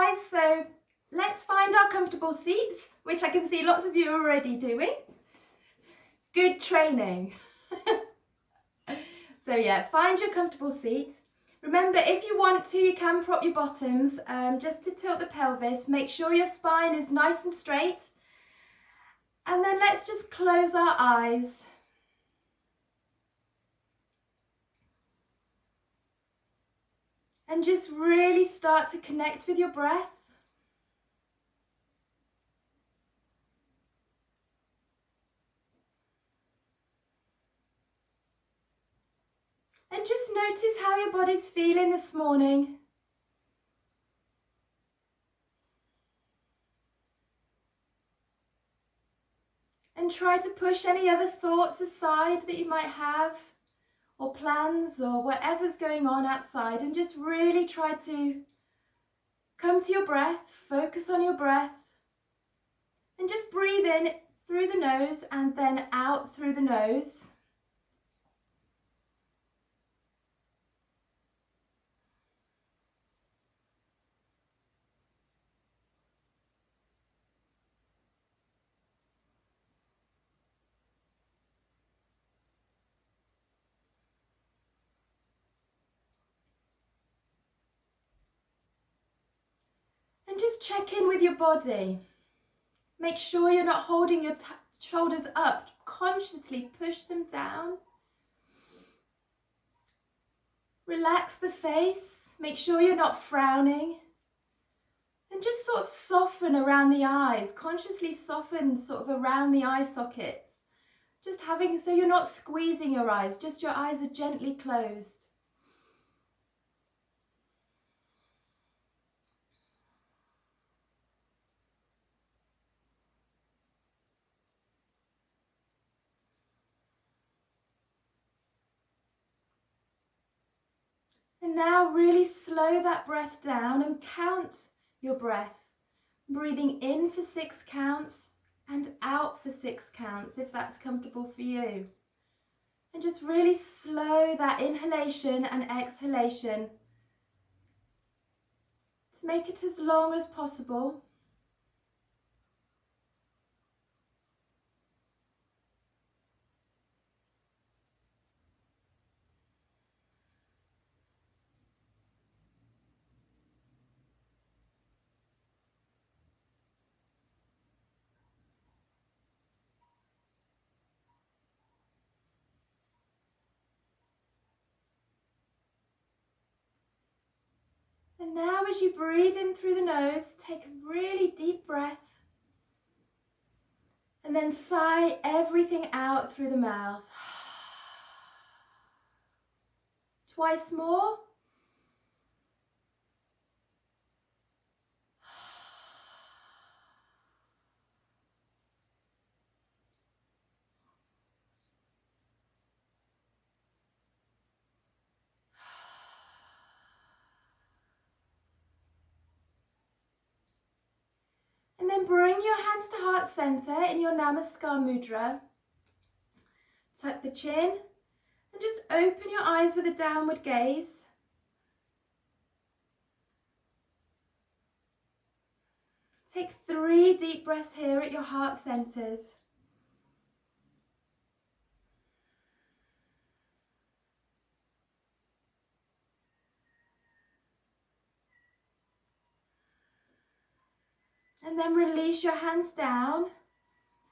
guys, so let's find our comfortable seats, which I can see lots of you are already doing. Good training. So yeah, find your comfortable seat. Remember, if you want to, you can prop your bottoms just to tilt the pelvis. Make sure your spine is nice and straight. And then let's just close our eyes. And just really start to connect with your breath. And just notice how your body's feeling this morning. And try to push any other thoughts aside that you might have, or plans, or whatever's going on outside, and just really try to come to your breath, focus on your breath, and just breathe in through the nose and then out through the nose. And just check in with your body. Make sure you're not holding your shoulders up. Consciously push them down. Relax the face. Make sure you're not frowning. And just sort of soften around the eyes. Consciously soften sort of around the eye sockets. Just having, so you're not squeezing your eyes, just your eyes are gently closed. And now really slow that breath down and count your breath. Breathing in for 6 counts and out for 6 counts if that's comfortable for you. And just really slow that inhalation and exhalation to make it as long as possible. And now as you breathe in through the nose, take a really deep breath. And then sigh everything out through the mouth. Twice more. And then bring your hands to heart center in your Namaskar mudra. Tuck the chin and just open your eyes with a downward gaze. Take 3 deep breaths here at your heart centers. And then release your hands down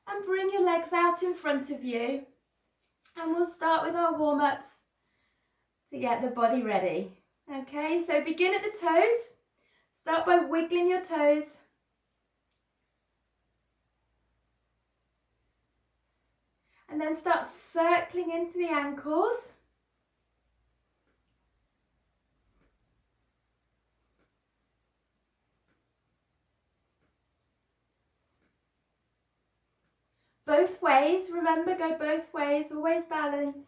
and bring your legs out in front of you. And we'll start with our warm-ups to get the body ready. Okay, so begin at the toes. Start by wiggling your toes. And then start circling into the ankles. Both ways, remember, go both ways, always balance.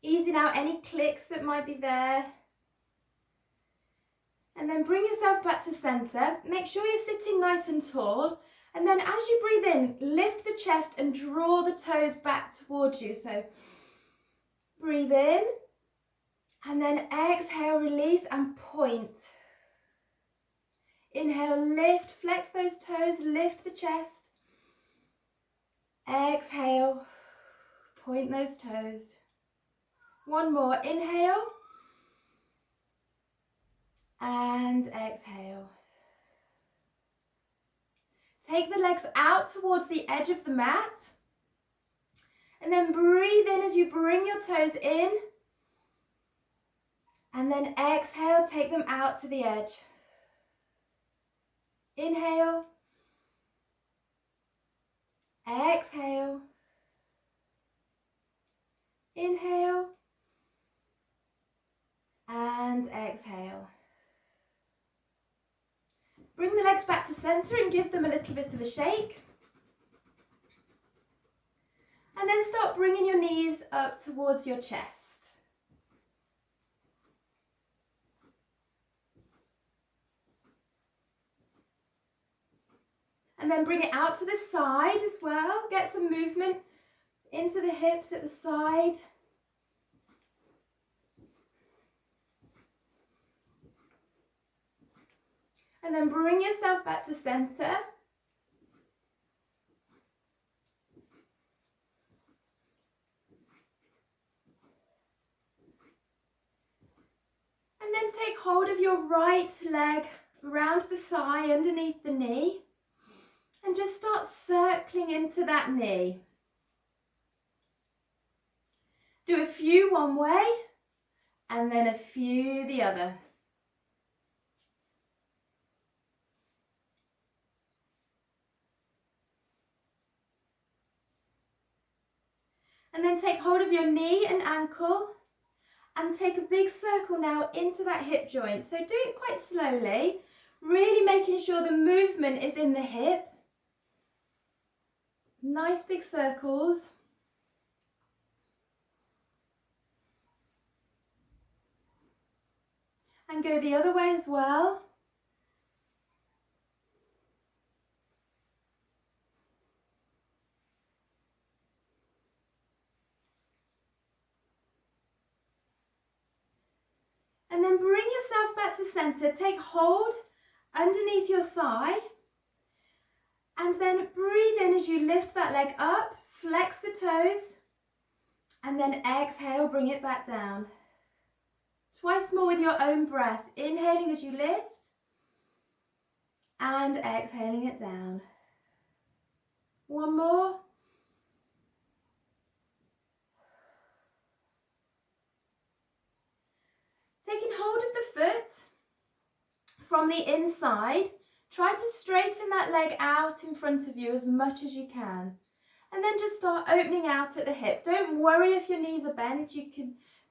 Easing out any clicks that might be there. And then bring yourself back to center. Make sure you're sitting nice and tall. And then as you breathe in, lift the chest and draw the toes back towards you. So breathe in And then exhale, release and point. Inhale, lift, flex those toes, lift the chest. Exhale, point those toes. One more, inhale. And exhale. Take the legs out towards the edge of the mat. And then breathe in as you bring your toes in. And then exhale, take them out to the edge. Inhale. Exhale. Inhale. And exhale. Bring the legs back to center and give them a little bit of a shake. And then start bringing your knees up towards your chest. And then bring it out to the side as well. Get some movement into the hips at the side. And then bring yourself back to center. And then take hold of your right leg around the thigh underneath the knee. And just start circling into that knee. Do a few one way and then a few the other. And then take hold of your knee and ankle and take a big circle now into that hip joint. So do it quite slowly, really making sure the movement is in the hip. Nice big circles. And go the other way as well. And then bring yourself back to center. Take hold underneath your thigh. And then breathe in as you lift that leg up, flex the toes, and then exhale, bring it back down. Twice more with your own breath. Inhaling as you lift, and exhaling it down. One more. Taking hold of the foot from the inside. Try to straighten that leg out in front of you as much as you can. And then just start opening out at the hip. Don't worry if your knees are bent.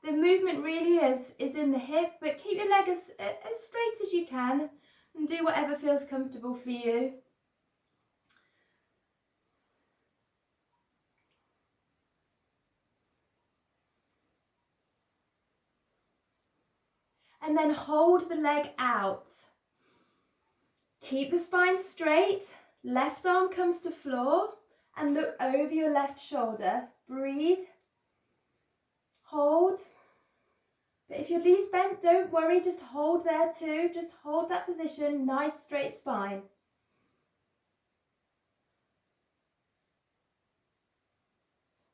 The movement really is in the hip, but keep your leg as straight as you can and do whatever feels comfortable for you. And then hold the leg out. Keep the spine straight, left arm comes to floor and look over your left shoulder. Breathe, hold. But if your knees bent, don't worry, just hold there too. Just hold that position, nice straight spine.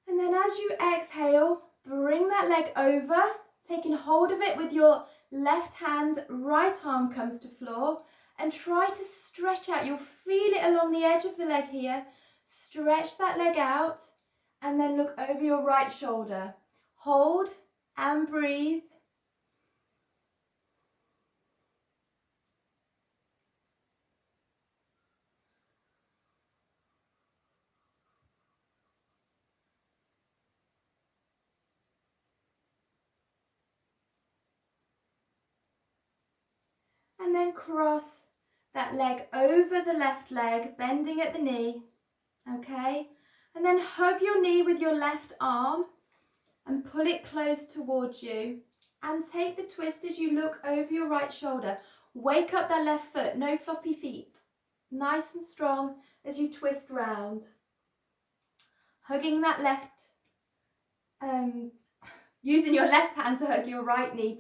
And then as you exhale, bring that leg over, taking hold of it with your left hand, right arm comes to floor. And try to stretch out. You'll feel it along the edge of the leg here. Stretch that leg out and then look over your right shoulder. Hold and breathe. And then cross that leg over the left leg, bending at the knee, okay? And then hug your knee with your left arm and pull it close towards you. And take the twist as you look over your right shoulder. Wake up that left foot, no floppy feet. Nice and strong as you twist round. Hugging that left using your left hand to hug your right knee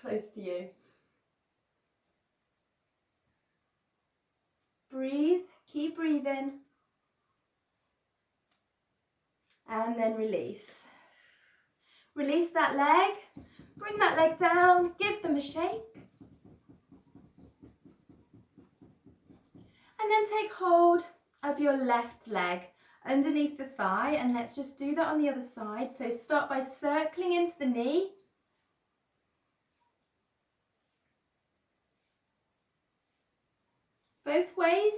close to you. Breathe, keep breathing. And then release. Release that leg, bring that leg down, give them a shake. And then take hold of your left leg underneath the thigh, and let's just do that on the other side. So start by circling into the knee. Both ways.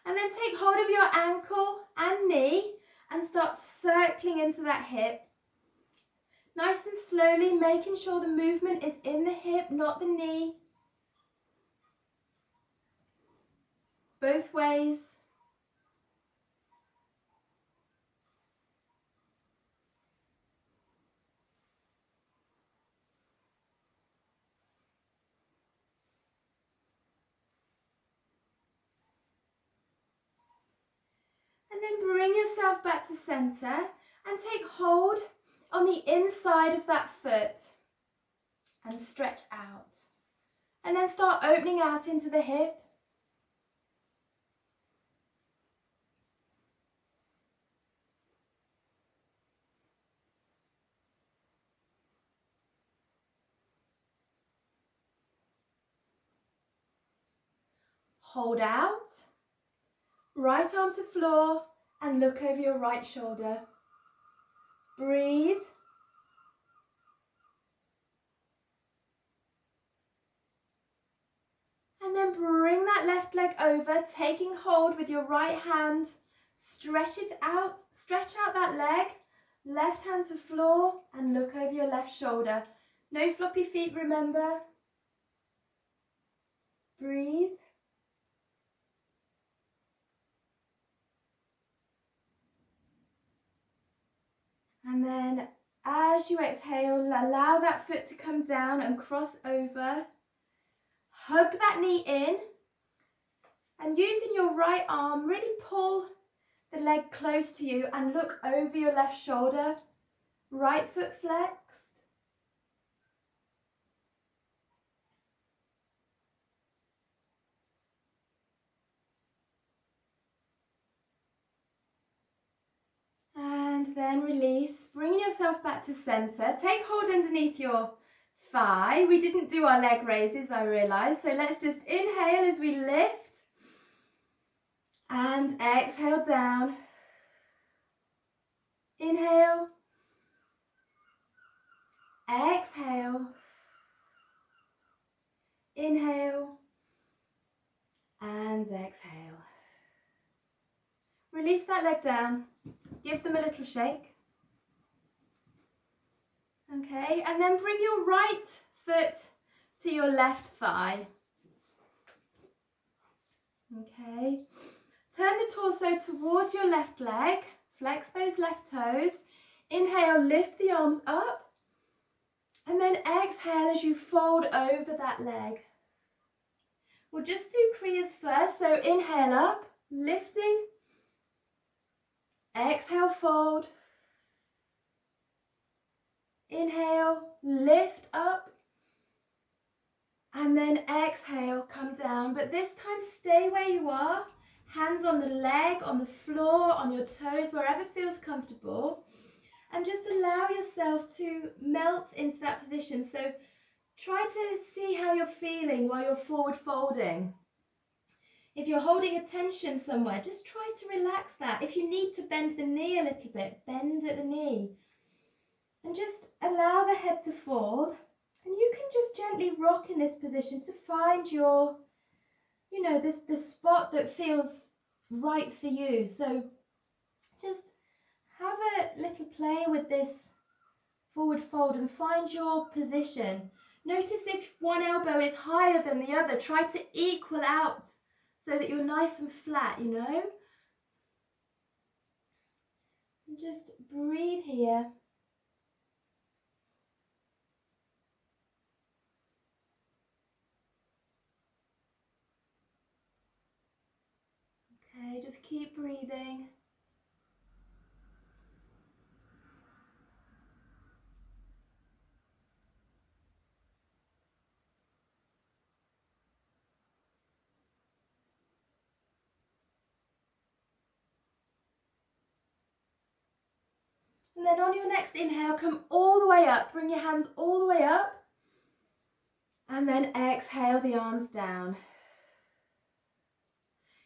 And then take hold of your ankle and knee and start circling into that hip. Nice and slowly, making sure the movement is in the hip, not the knee. Both ways. And then bring yourself back to center and take hold on the inside of that foot and stretch out. And then start opening out into the hip. Hold out. Right arm to floor and look over your right shoulder. Breathe. And then bring that left leg over, taking hold with your right hand. Stretch it out, stretch out that leg. Left hand to floor and look over your left shoulder. No floppy feet, remember. Breathe. And then as you exhale, allow that foot to come down and cross over. Hug that knee in. And using your right arm, really pull the leg close to you and look over your left shoulder. Right foot flexed. And then release, bring yourself back to center. Take hold underneath your thigh. We didn't do our leg raises, I realize. So let's just inhale as we lift. And exhale down. Inhale. Exhale. Inhale. And exhale. Release that leg down. Give them a little shake. Okay, and then bring your right foot to your left thigh. Okay, turn the torso towards your left leg. Flex those left toes. Inhale, lift the arms up. And then exhale as you fold over that leg. We'll just do Kriyas first. So inhale up, lifting. Exhale, fold. Inhale, lift up. And then exhale, come down. But this time stay where you are. Hands on the leg, on the floor, on your toes, wherever feels comfortable. And just allow yourself to melt into that position. So try to see how you're feeling while you're forward folding. If you're holding a tension somewhere, just try to relax that. If you need to bend the knee a little bit, bend at the knee. And just allow the head to fall. And you can just gently rock in this position to find your, the spot that feels right for you. So just have a little play with this forward fold and find your position. Notice if one elbow is higher than the other, try to equal out so that you're nice and flat, And just breathe here. keep breathing. And then on your next inhale, come all the way up. Bring your hands all the way up. And then exhale the arms down.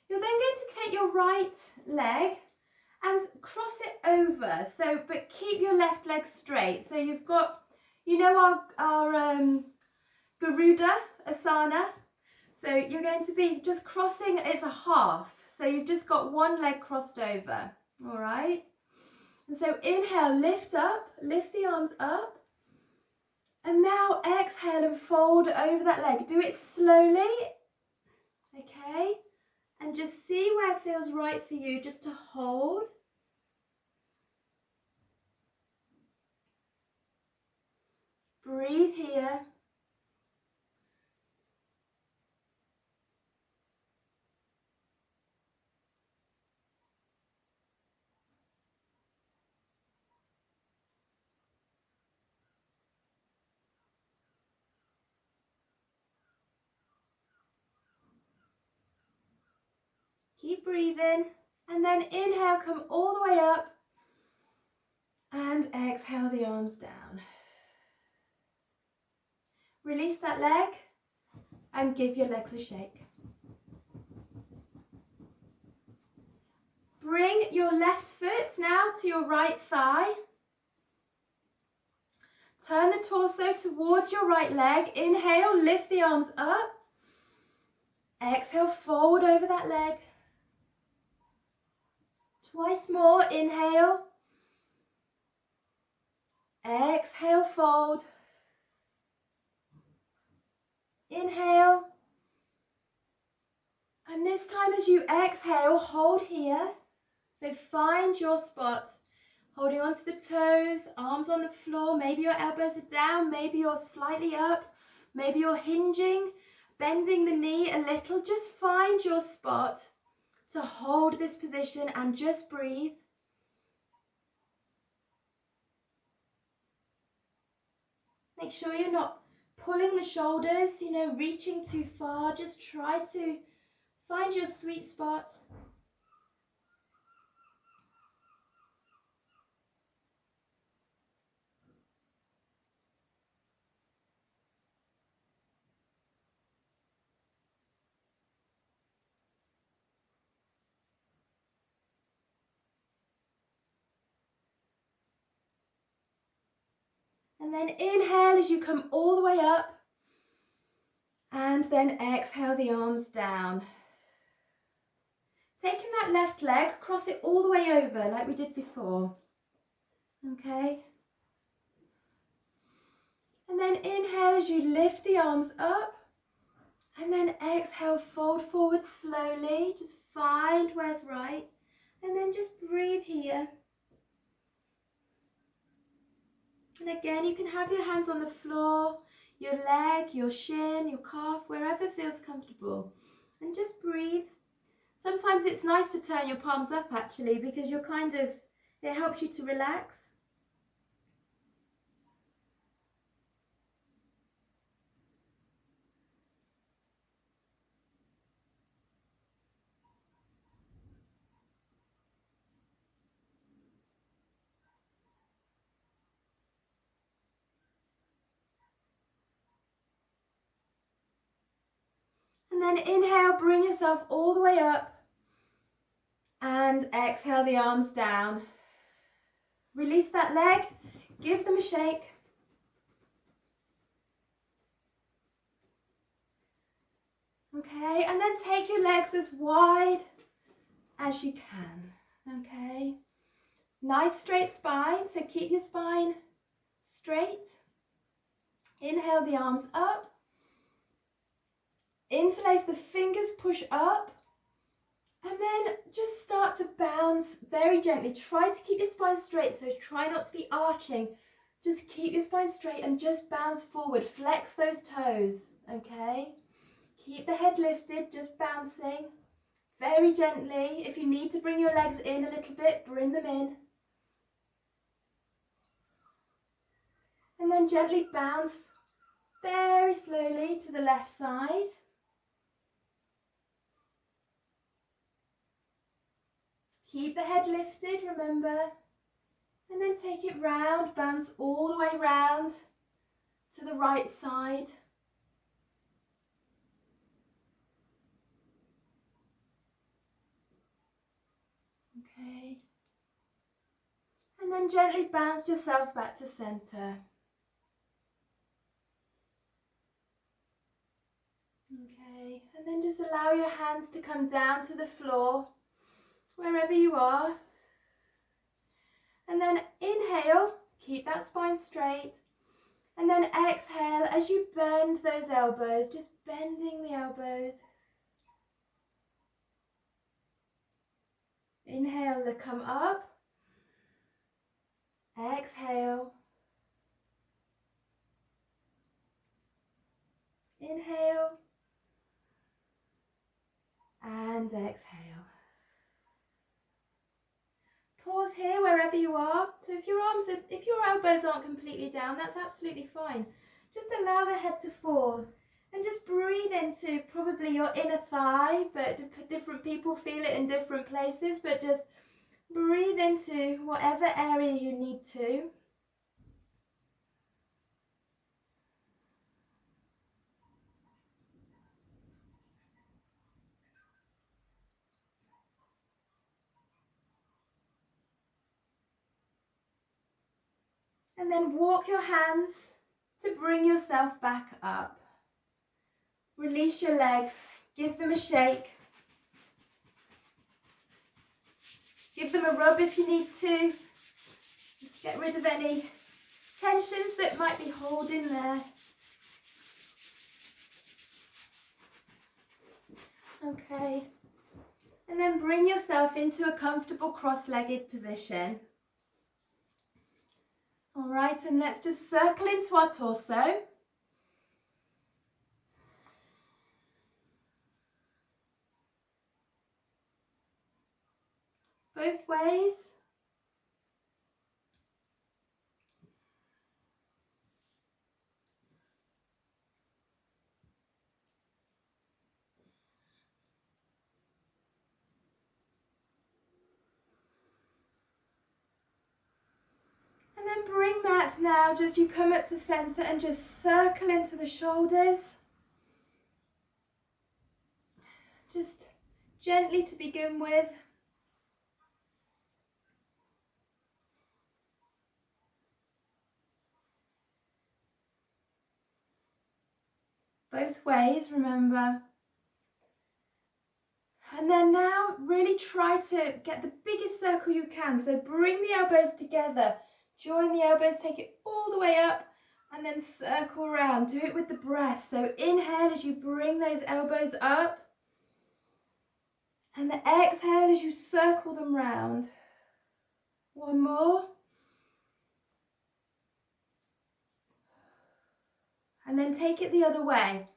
You're then going to take your right leg and cross it over. But keep your left leg straight. So you've got, you know, our Garuda Asana. So you're going to be just crossing, it's a half. So you've just got one leg crossed over. All right. And so inhale, lift up, lift the arms up. And now exhale and fold over that leg. Do it slowly, okay? And just see where it feels right for you, just to hold. Breathe here. Keep breathing. And then inhale, come all the way up. And exhale the arms down. Release that leg and give your legs a shake. Bring your left foot now to your right thigh. Turn the torso towards your right leg. Inhale, lift the arms up. Exhale, fold over that leg. Twice more, inhale. Exhale, fold. Inhale. And this time as you exhale, hold here. So find your spot. Holding onto the toes, arms on the floor. Maybe your elbows are down, maybe you're slightly up. Maybe you're hinging, bending the knee a little. Just find your spot to hold this position and just breathe. Make sure you're not pulling the shoulders, reaching too far. Just try to find your sweet spot. And then inhale as you come all the way up. And then exhale the arms down. Taking that left leg, cross it all the way over like we did before. Okay. And then inhale as you lift the arms up. And then exhale, fold forward slowly. Just find where's right. And then just breathe here. And again, you can have your hands on the floor, your leg, your shin, your calf, wherever feels comfortable. And just breathe. Sometimes it's nice to turn your palms up actually, because it helps you to relax. And then inhale, bring yourself all the way up. And exhale the arms down. Release that leg, give them a shake. Okay, and then take your legs as wide as you can. Okay, nice straight spine, so keep your spine straight. Inhale the arms up. Interlace the fingers, push up. And then just start to bounce very gently. Try to keep your spine straight, so try not to be arching. Just keep your spine straight and just bounce forward. Flex those toes, okay? Keep the head lifted, just bouncing. Very gently. If you need to bring your legs in a little bit, bring them in. And then gently bounce very slowly to the left side. Keep the head lifted, remember. And then take it round, bounce all the way round to the right side. Okay. And then gently bounce yourself back to center. Okay, and then just allow your hands to come down to the floor, wherever you are. And then inhale, keep that spine straight. And then exhale as you bend those elbows, just bending the elbows. Inhale to come up. Exhale. Inhale. And exhale. Pause here wherever you are. So if your elbows aren't completely down, that's absolutely fine. Just allow the head to fall and just breathe into probably your inner thigh, but different people feel it in different places, but just breathe into whatever area you need to. And then walk your hands to bring yourself back up. Release your legs, give them a shake. Give them a rub if you need to. Just get rid of any tensions that might be holding there. Okay. And then bring yourself into a comfortable cross-legged position. All right, and let's just circle into our torso. Both ways. And then bring that now, just you come up to center and just circle into the shoulders. Just gently to begin with. Both ways, remember. And then now really try to get the biggest circle you can. So bring the elbows together. Join the elbows, take it all the way up and then circle around. Do it with the breath. So inhale as you bring those elbows up. And the exhale as you circle them round. One more. And then take it the other way.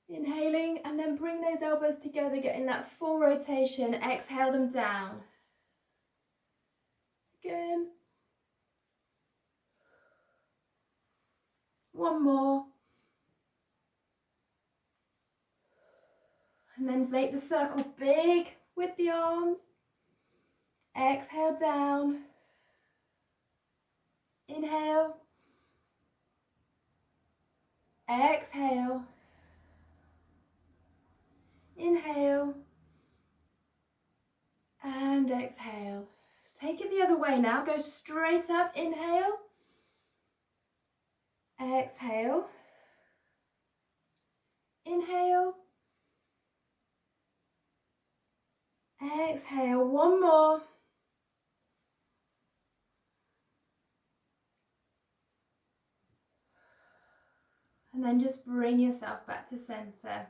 Inhaling and then bring those elbows together, getting that full rotation. Exhale them down. Again. One more. And then make the circle big with the arms. Exhale down. Inhale. Exhale. Inhale. And exhale. Take it the other way now. Go straight up. Inhale. Exhale. Inhale. Exhale. One more. And then just bring yourself back to center.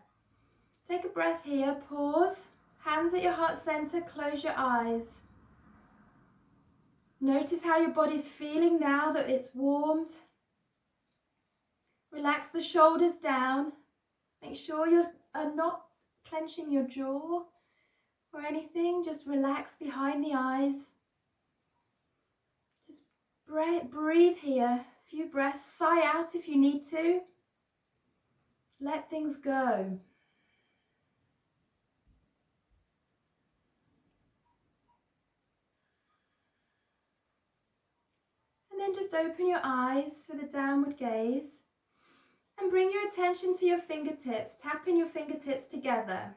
Take a breath here. Pause. Hands at your heart center. Close your eyes. Notice how your body's feeling now that it's warmed. Relax the shoulders down. Make sure you are not clenching your jaw or anything. Just relax behind the eyes. Just breathe here. A few breaths. Sigh out if you need to. Let things go. And then just open your eyes for the downward gaze. And bring your attention to your fingertips. Tapping your fingertips together.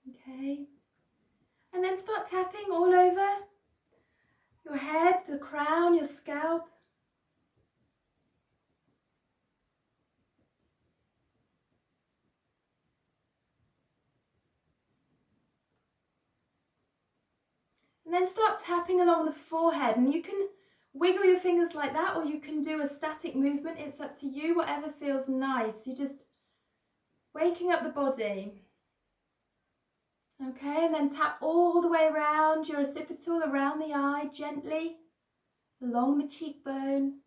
Okay. And then start tapping all over your head, the crown, your scalp. And then start tapping along the forehead. And you can wiggle your fingers like that, or you can do a static movement. It's up to you, whatever feels nice. You're just waking up the body. Okay, and then tap all the way around your occipital, around the eye, gently, along the cheekbone.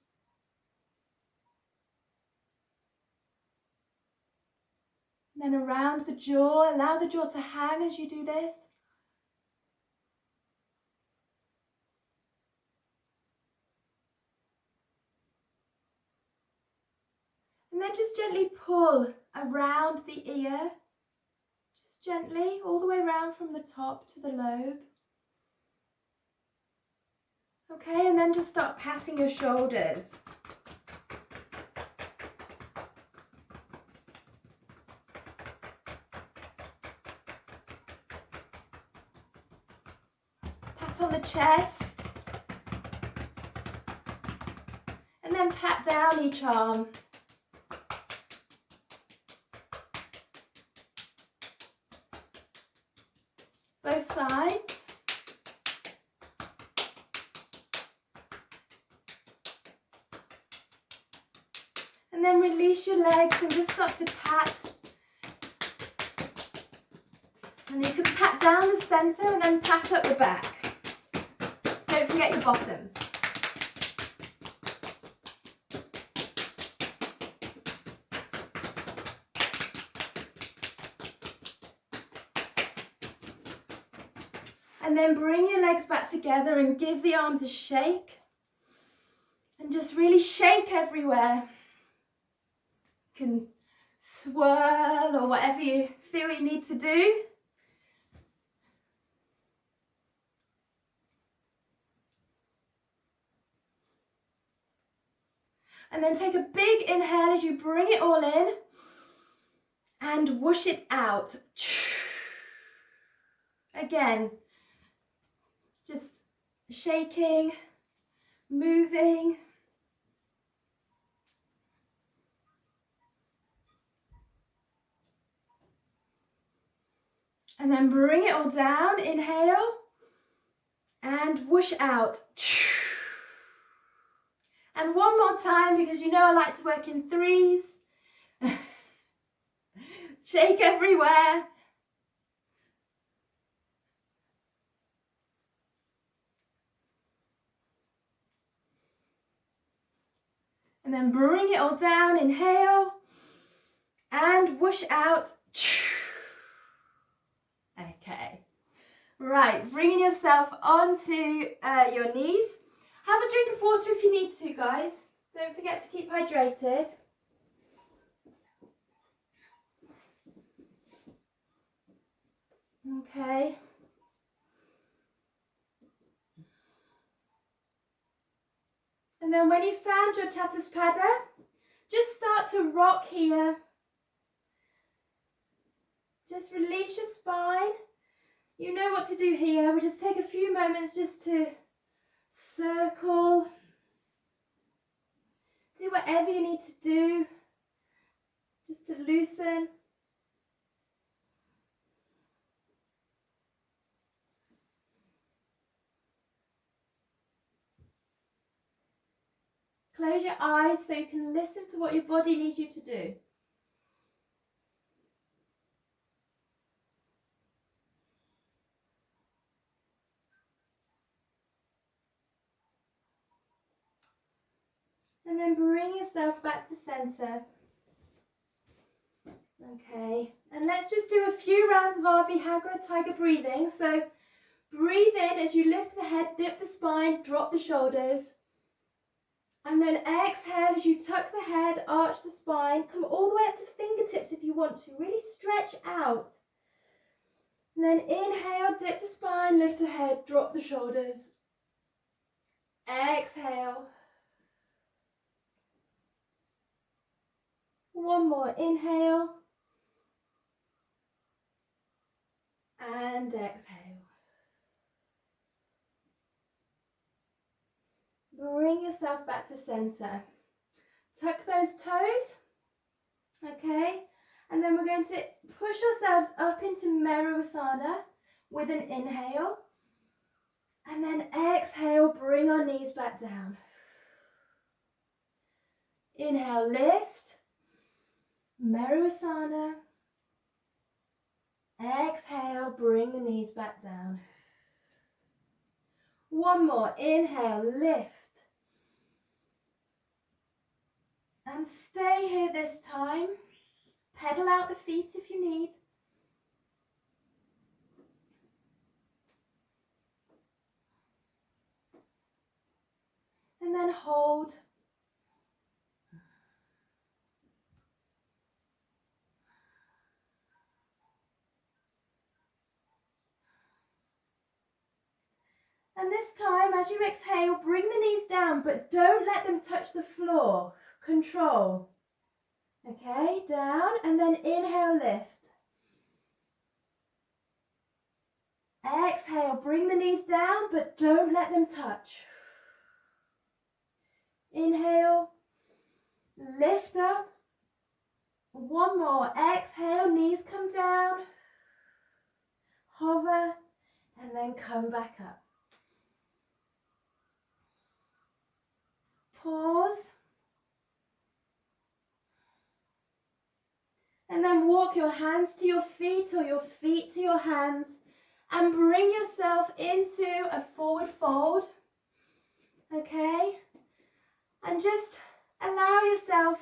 And then around the jaw. Allow the jaw to hang as you do this. And then just gently pull around the ear. Just gently, all the way around from the top to the lobe. Okay, and then just start patting your shoulders. Pat on the chest. And then pat down each arm. Both sides. And then release your legs and just start to pat. And you can pat down the center and then pat up the back. Don't forget your bottoms. And then bring your legs back together and give the arms a shake. And just really shake everywhere. You can swirl or whatever you feel you need to do. And then take a big inhale as you bring it all in and whoosh it out. Again, just shaking, moving. And then bring it all down, inhale, and whoosh out. And one more time, because you know I like to work in threes. Shake everywhere. And then bring it all down, inhale, and whoosh out. Okay. Right, bringing yourself onto your knees. Have a drink of water if you need to, guys. Don't forget to keep hydrated. Okay. And then when you've found your Chatuspada, just start to rock here. Just release your spine. You know what to do here. We just take a few moments just to circle. Do whatever you need to do, just to loosen. Close your eyes so you can listen to what your body needs you to do. And then bring yourself back to center. Okay, and let's just do a few rounds of our Vihagra tiger breathing. So breathe in as you lift the head, dip the spine, drop the shoulders. And then exhale as you tuck the head, arch the spine, come all the way up to fingertips if you want to. Really stretch out. And then inhale, dip the spine, lift the head, drop the shoulders. Exhale. One more, inhale. And exhale. Bring yourself back to center. Tuck those toes, okay? And then we're going to push ourselves up into Merusana with an inhale. And then exhale, bring our knees back down. Inhale, lift. Merusana. Exhale, bring the knees back down. One more, inhale, lift. And stay here this time. Pedal out the feet if you need. And then hold. And this time, as you exhale, bring the knees down, but don't let them touch the floor. Control. Okay, down, and then inhale, lift. Exhale, bring the knees down, but don't let them touch. Inhale, lift up. One more, exhale, knees come down. Hover, and then come back up. Pause. And then walk your hands to your feet or your feet to your hands and bring yourself into a forward fold. Okay? And just allow yourself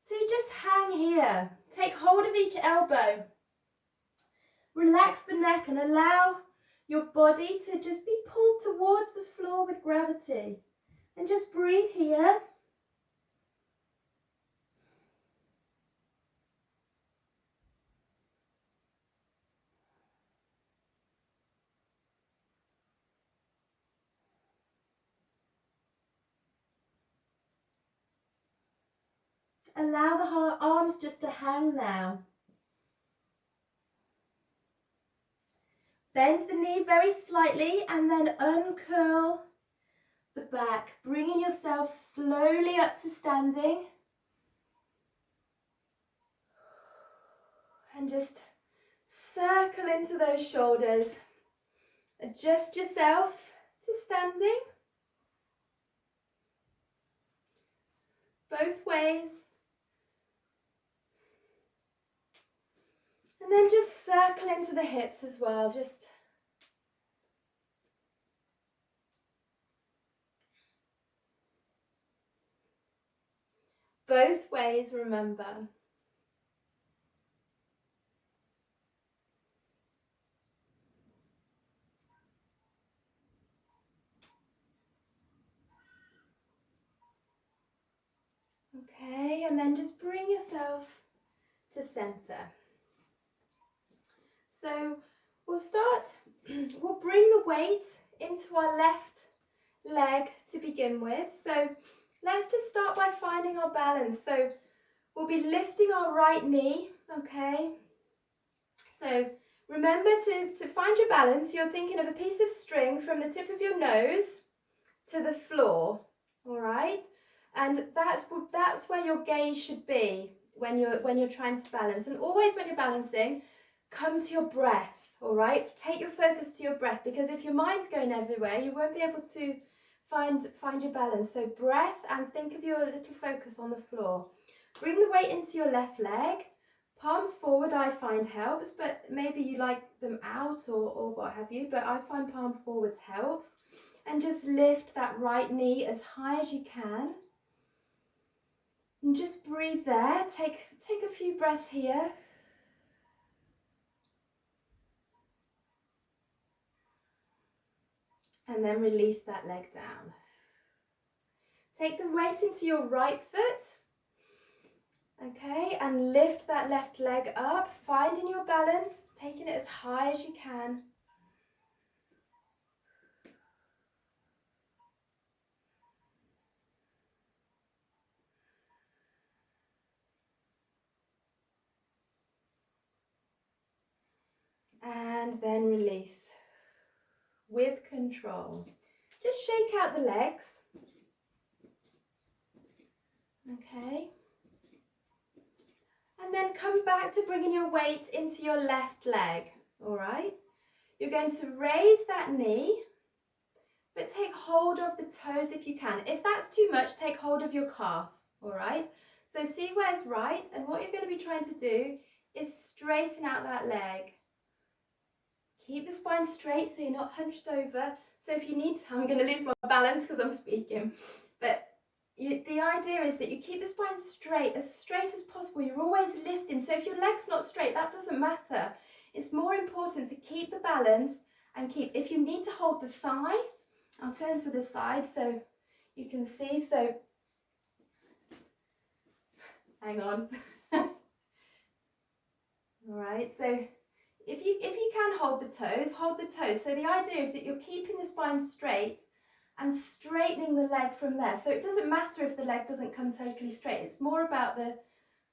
to just hang here. Take hold of each elbow. Relax the neck and allow your body to just be pulled towards the floor with gravity. And just breathe here. Allow the arms just to hang now. Bend the knee very slightly and then uncurl the back, bringing yourself slowly up to standing. And just circle into those shoulders. Adjust yourself to standing. Both ways. And then just circle into the hips as well. Just both ways, remember. Okay, and then just bring yourself to center. So we'll bring the weight into our left leg to begin with. So let's just start by finding our balance. So we'll be lifting our right knee, okay? So remember to find your balance. You're thinking of a piece of string from the tip of your nose to the floor, all right? And that's where your gaze should be when you're trying to balance. And always when you're balancing, come to your breath, all right? Take your focus to your breath, because if your mind's going everywhere, you won't be able to find your balance. So breath, and think of your little focus on the floor. Bring the weight into your left leg. Palms forward I find helps, but maybe you like them out or what have you, but I find palm forwards helps. And just lift that right knee as high as you can. And just breathe there. Take a few breaths here. And then release that leg down. Take the weight into your right foot. Okay, and lift that left leg up, finding your balance, taking it as high as you can. And then release with control. Just shake out the legs. Okay. And then come back to bringing your weight into your left leg. All right. You're going to raise that knee, but take hold of the toes if you can. If that's too much, take hold of your calf. All right. So see where's right, and what you're going to be trying to do is straighten out that leg. Keep the spine straight so you're not hunched over. So if you need to, I'm going to lose my balance because I'm speaking, but the idea is that you keep the spine straight as possible. You're always lifting. So if your leg's not straight, that doesn't matter. It's more important to keep the balance and keep, if you need to hold the thigh, I'll turn to the side so you can see. So hang on. All right, so if you can hold the toes, hold the toes. So the idea is that you're keeping the spine straight and straightening the leg from there. So it doesn't matter if the leg doesn't come totally straight. It's more about the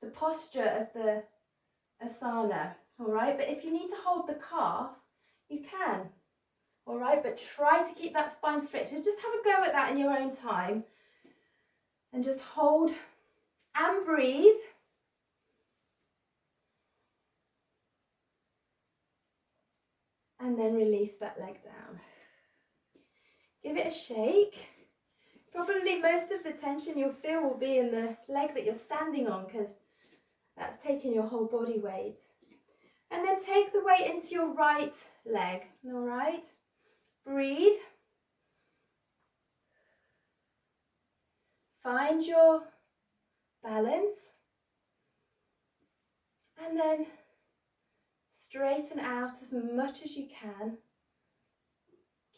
posture of the asana, all right? But if you need to hold the calf, you can, all right? But try to keep that spine straight. So just have a go at that in your own time. And just hold and breathe. And then release that leg down. Give it a shake. Probably most of the tension you'll feel will be in the leg that you're standing on because that's taking your whole body weight. And then take the weight into your right leg, all right? Breathe. Find your balance. And then straighten out as much as you can.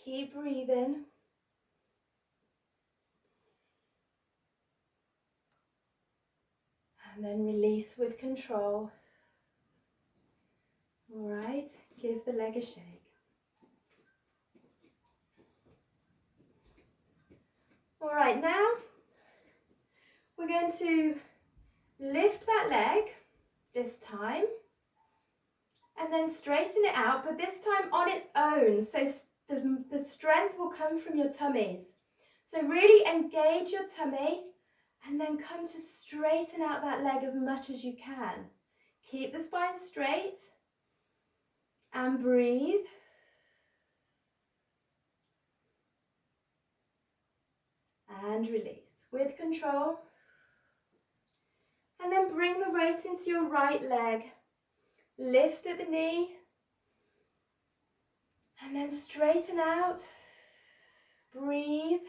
Keep breathing. And then release with control. All right, give the leg a shake. All right, now we're going to lift that leg this time and then straighten it out, but this time on its own. So the strength will come from your tummies. So really engage your tummy and then come to straighten out that leg as much as you can. Keep the spine straight and breathe. And release with control. And then bring the weight into your right leg. Lift at the knee. And then straighten out. Breathe.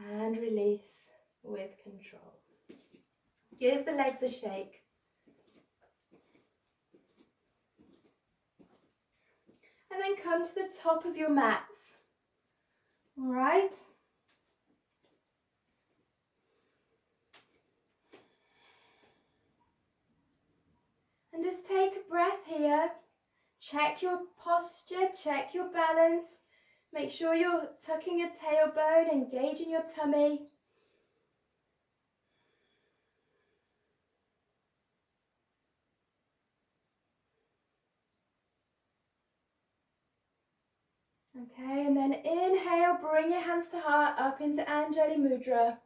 And release with control. Give the legs a shake. And then come to the top of your mats. All right? And just take a breath here. Check your posture, check your balance. Make sure you're tucking your tailbone, engaging your tummy. Okay, and then inhale, bring your hands to heart up into Anjali Mudra.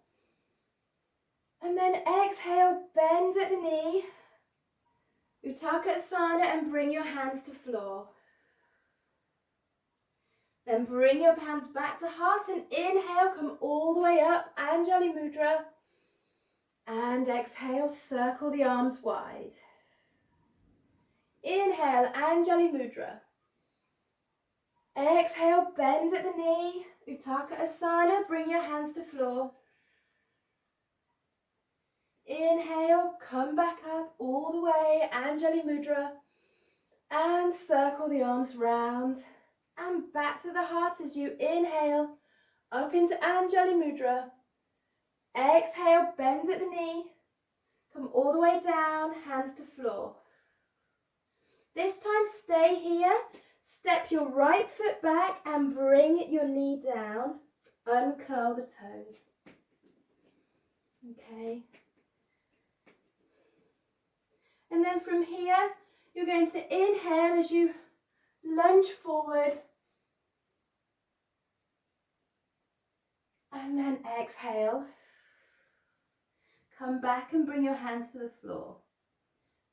And then exhale, bend at the knee. Utkatasana and bring your hands to floor. Then bring your hands back to heart and inhale, come all the way up, Anjali Mudra. And exhale, circle the arms wide. Inhale, Anjali Mudra. Exhale, bend at the knee, Uttanasana, bring your hands to floor. Inhale, come back up all the way, Anjali Mudra, and circle the arms round and back to the heart as you inhale, up into Anjali Mudra. Exhale, bend at the knee, come all the way down, hands to floor. This time stay here, step your right foot back and bring your knee down, uncurl the toes. Okay. And then from here, you're going to inhale as you lunge forward. And then exhale. Come back and bring your hands to the floor.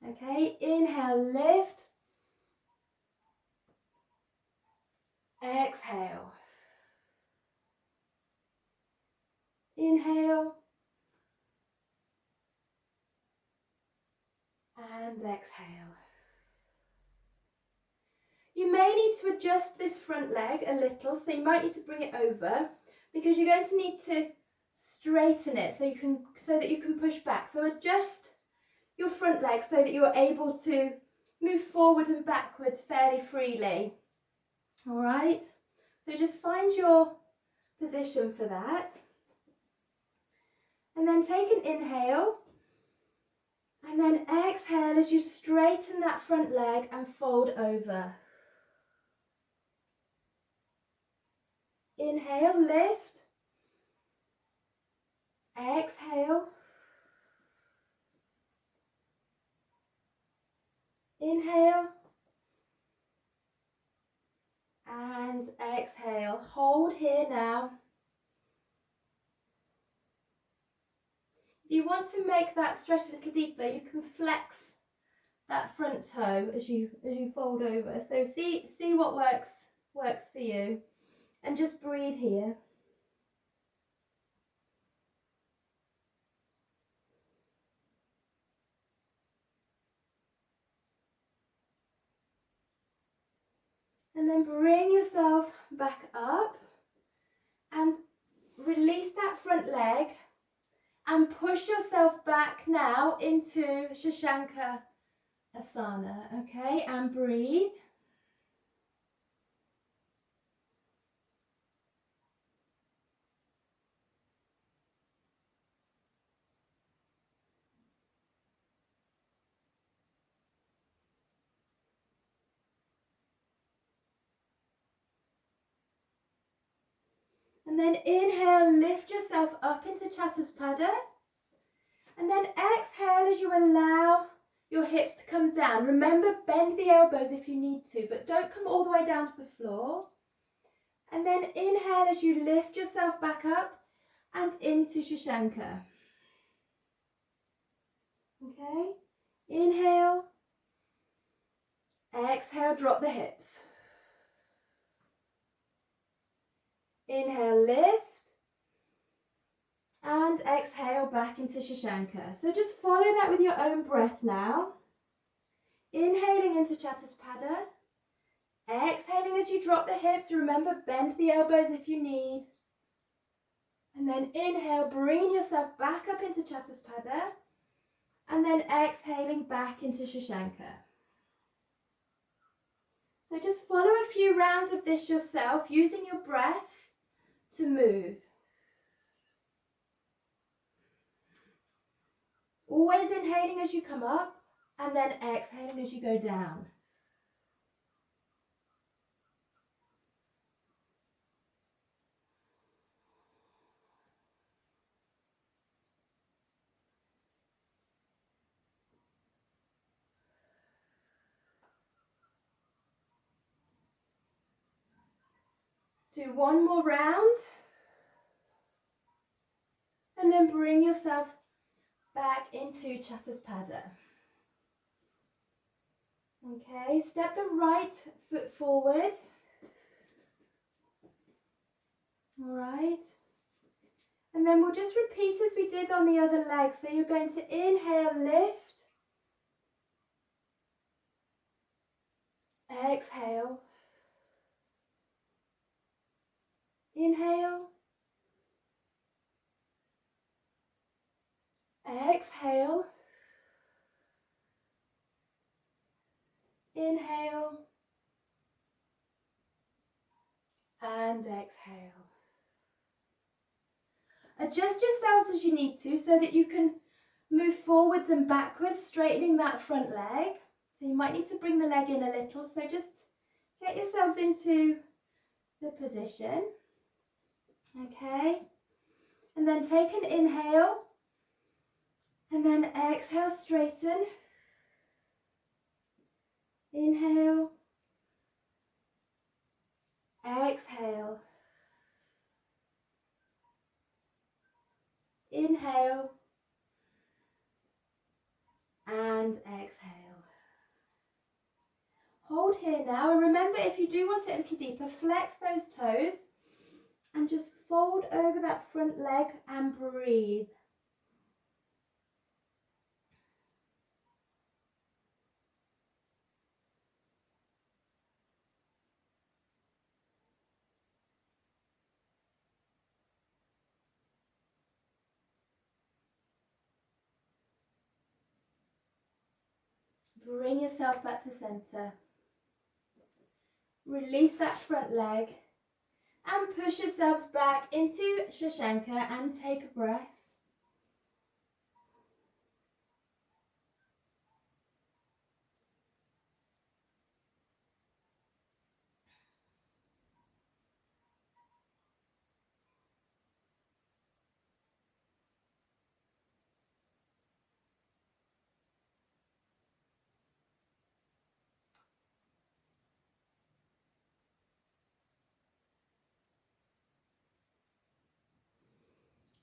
Okay, inhale, lift. Exhale. Inhale. And exhale. You may need to adjust this front leg a little, so you might need to bring it over because you're going to need to straighten it so that you can push back. So adjust your front leg so that you're able to move forward and backwards fairly freely. All right, so just find your position for that. And then take an inhale. And then exhale as you straighten that front leg and fold over. Inhale, lift. Exhale. Inhale. And exhale. Hold here now. If you want to make that stretch a little deeper, you can flex that front toe as you fold over. So see what works for you, and just breathe here. And then bring yourself back up and release that front leg and push yourself back now into Shashanka Asana, okay? And breathe. And then inhale, lift yourself up into Chatuspada. And then exhale as you allow your hips to come down. Remember, bend the elbows if you need to, but don't come all the way down to the floor. And then inhale as you lift yourself back up and into Shashanka. Okay, inhale. Exhale, drop the hips. Inhale, lift. And exhale back into Shashanka. So just follow that with your own breath now. Inhaling into Chatuspada. Exhaling as you drop the hips. Remember, bend the elbows if you need. And then inhale, bringing yourself back up into Chatuspada. And then exhaling back into Shashanka. So just follow a few rounds of this yourself, using your breath to move. Always inhaling as you come up and then exhaling as you go down. Do one more round. And then bring yourself back into Chatuspada. Okay, step the right foot forward. All right. And then we'll just repeat as we did on the other leg. So you're going to inhale, lift. Exhale. Inhale. Exhale. Inhale. And exhale. Adjust yourselves as you need to so that you can move forwards and backwards, straightening that front leg. So you might need to bring the leg in a little. So just get yourselves into the position. Okay. And then take an inhale. And then exhale, straighten. Inhale. Exhale. Inhale. And exhale. Hold here now, and remember, if you do want it a little deeper, flex those toes and just fold over that front leg and breathe. Bring yourself back to center. Release that front leg and push yourselves back into Shashanka and take a breath.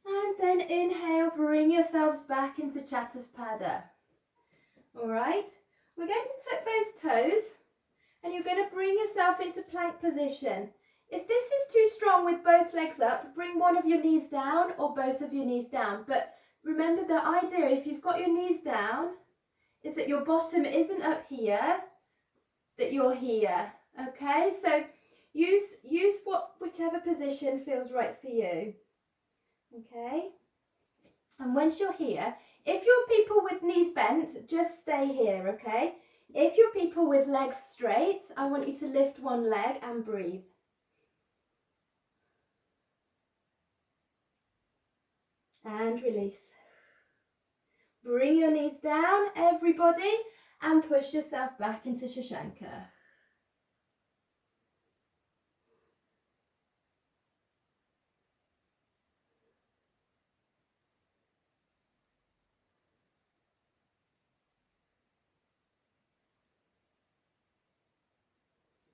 And then inhale, bring yourselves back into Chatuspada. All right, we're going to tuck those toes and you're going to bring yourself into plank position. If this is too strong with both legs up, bring one of your knees down or both of your knees down. But remember, the idea, if you've got your knees down, is that your bottom isn't up here, that you're here. Okay, so use whichever position feels right for you. Okay, and once you're here, if you're people with knees bent, just stay here. Okay, if you're people with legs straight, I want you to lift one leg and breathe. And release. Bring your knees down, everybody, and push yourself back into Shashanka.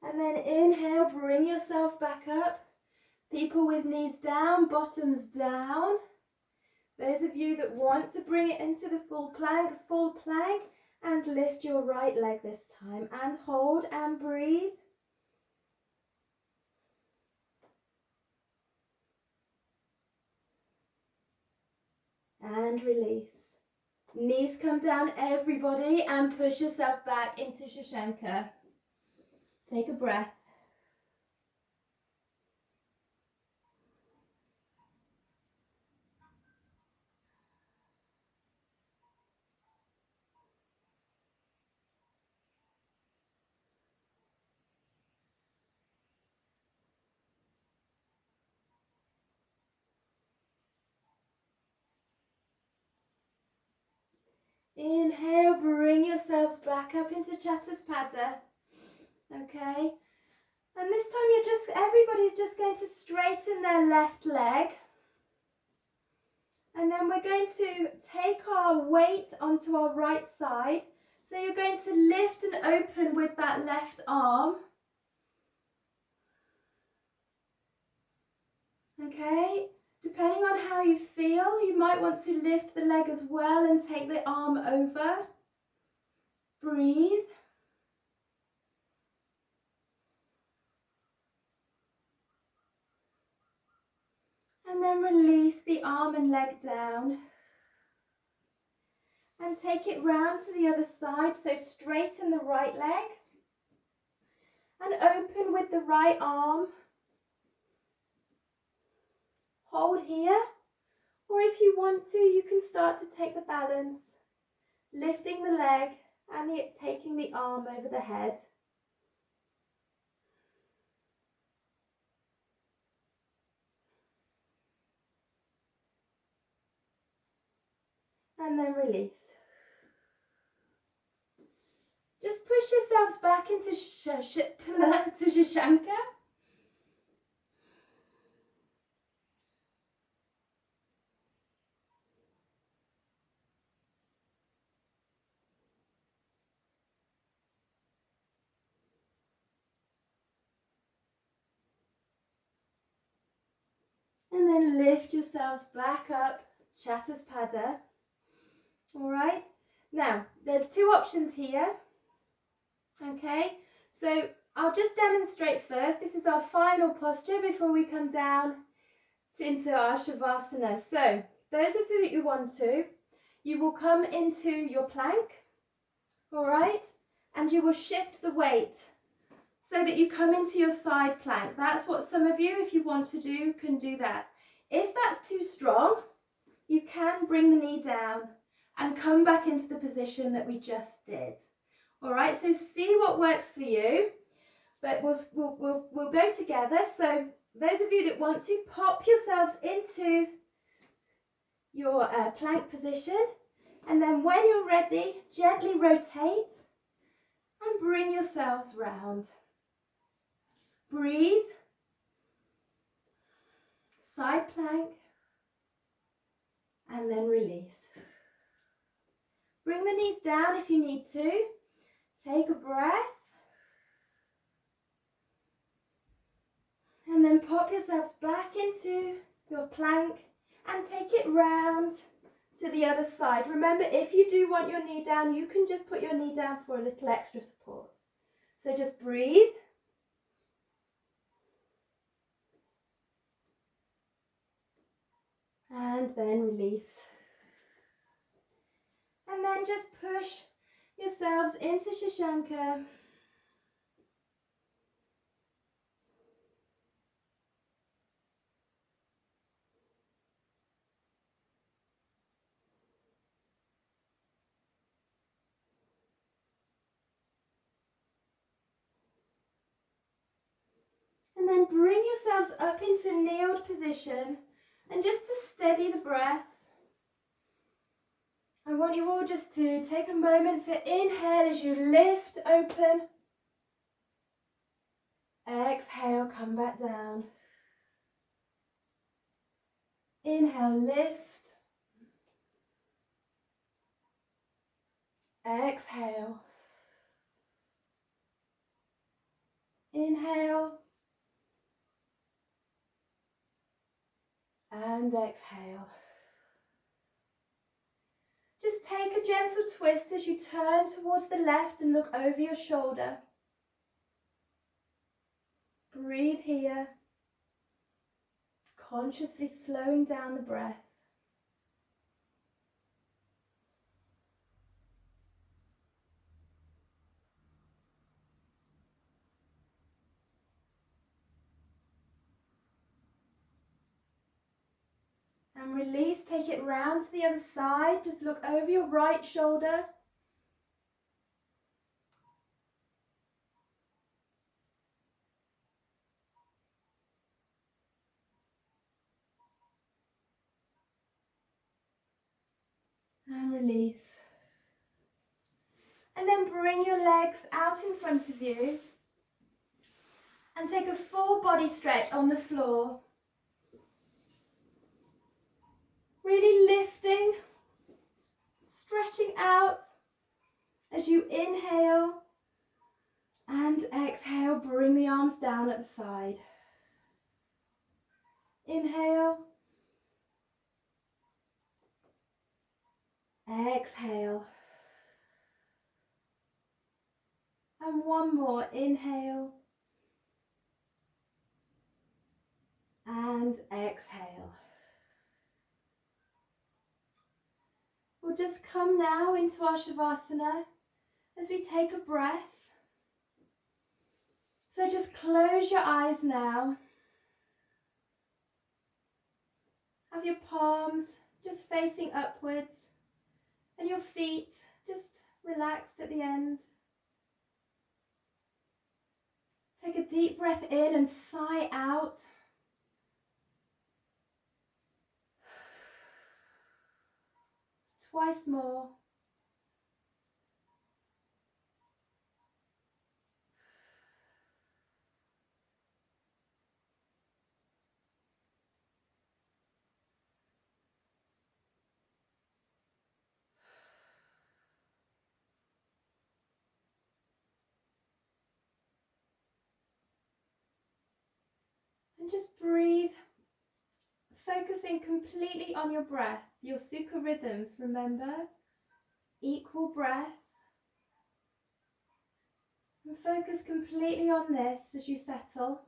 And then inhale, bring yourself back up. People with knees down, bottoms down. Those of you that want to bring it into the full plank, and lift your right leg this time and hold and breathe. And release. Knees come down, everybody, and push yourself back into Shashanka. Take a breath. Inhale, bring yourselves back up into Chatuspada. Okay, and this time everybody's just going to straighten their left leg. And then we're going to take our weight onto our right side. So you're going to lift and open with that left arm. Okay, depending on how you feel, you might want to lift the leg as well and take the arm over. Breathe. And then release the arm and leg down. And take it round to the other side. So straighten the right leg. And open with the right arm. hold here, or if you want to, you can start to take the balance, lifting the leg and taking the arm over the head. And then release. Just push yourselves back into Shashanka. And then lift yourselves back up, Chatuspada. All right. Now, there's two options here. Okay, so I'll just demonstrate first. This is our final posture before we come down into our Shavasana. So, those of you that you want to, you will come into your plank, all right, and you will shift the weight so that you come into your side plank. That's what some of you, if you want to do, can do that. If that's too strong, you can bring the knee down and come back into the position that we just did. All right, so see what works for you, but we'll go together. So those of you that want to, pop yourselves into your plank position, and then when you're ready, gently rotate and bring yourselves round. Breathe, side plank, and then release. Bring the knees down if you need to. Take a breath. And then pop yourselves back into your plank and take it round to the other side. Remember, if you do want your knee down, you can just put your knee down for a little extra support. So just breathe. And then release. And then just push yourselves into Shashanka. And then bring yourselves up into kneeled position. And just to steady the breath, I want you all just to take a moment to inhale as you lift open. Exhale, come back down. Inhale, lift. Exhale. Inhale. And exhale. Just take a gentle twist as you turn towards the left and look over your shoulder. Breathe here, consciously slowing down the breath. And release, take it round to the other side. Just look over your right shoulder. And release. And then bring your legs out in front of you. And take a full body stretch on the floor. Really lifting, stretching out as you inhale and exhale. Bring the arms down at the side. Inhale. Exhale. And one more. Inhale. And exhale. We'll just come now into our Shavasana as we take a breath. So just close your eyes now. Have your palms just facing upwards and your feet just relaxed at the end. Take a deep breath in and sigh out. Twice more. And just breathe, focusing completely on your breath, your sukha rhythms, remember, equal breath. And focus completely on this as you settle.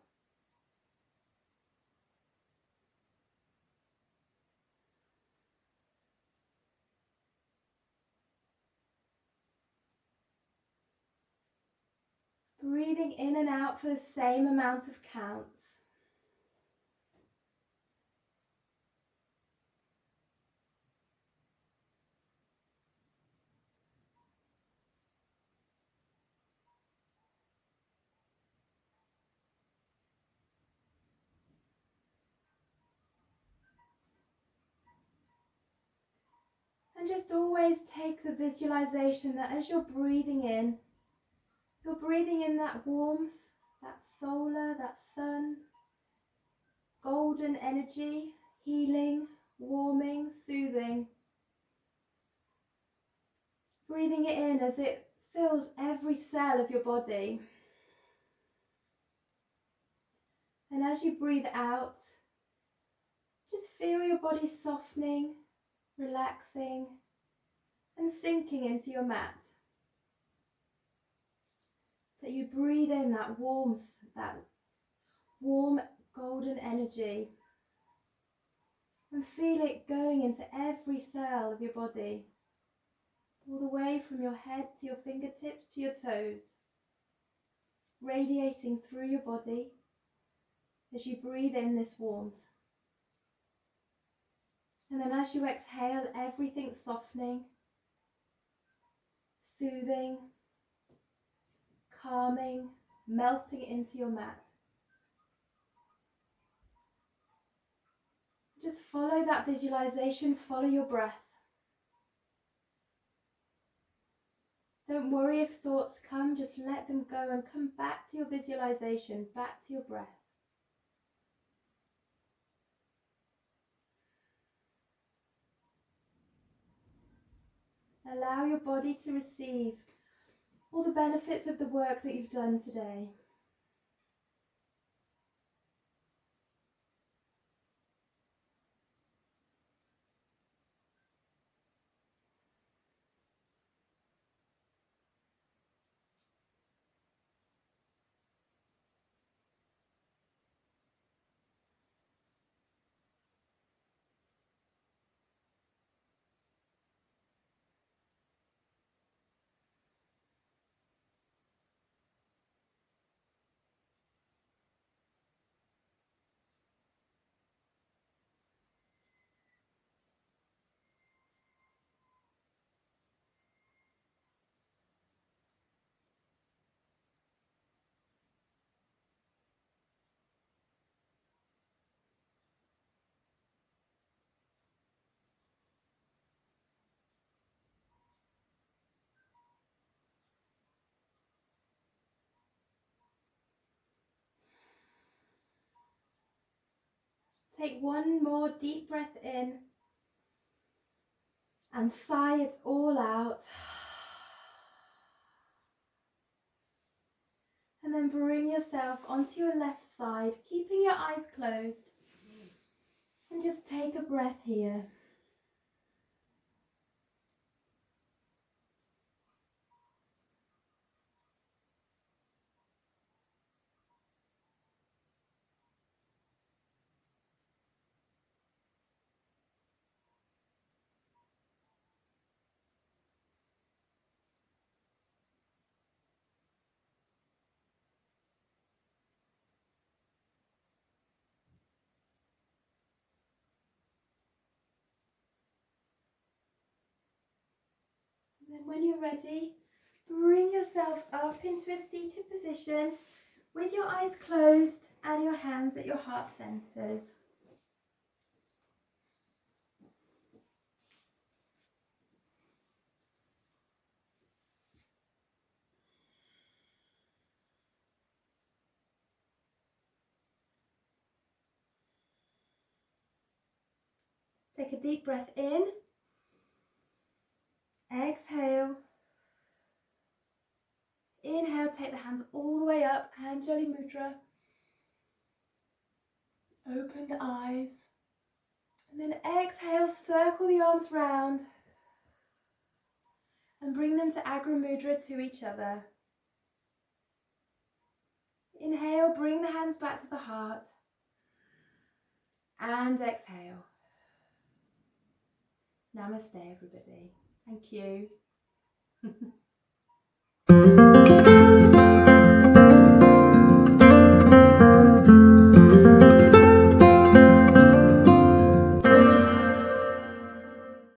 Breathing in and out for the same amount of counts. And just always take the visualization that as you're breathing in that warmth, that solar, that sun, golden energy, healing, warming, soothing. Breathing it in as it fills every cell of your body. And as you breathe out, just feel your body softening, relaxing, and sinking into your mat. That you breathe in that warmth, that warm golden energy, and feel it going into every cell of your body, all the way from your head to your fingertips to your toes, radiating through your body as you breathe in this warmth. And then as you exhale, everything softening, soothing, calming, melting into your mat. Just follow that visualization, follow your breath. Don't worry if thoughts come, just let them go and come back to your visualization, back to your breath. Allow your body to receive all the benefits of the work that you've done today. Take one more deep breath in and sigh it all out. And then bring yourself onto your left side, keeping your eyes closed. And just take a breath here. when you're ready, bring yourself up into a seated position with your eyes closed and your hands at your heart centers. Take a deep breath in. Exhale. Inhale, take the hands all the way up, Anjali Mudra. Open the eyes. And then exhale, circle the arms round and bring them to Agra Mudra to each other. Inhale, bring the hands back to the heart. And exhale. Namaste, everybody. Thank you.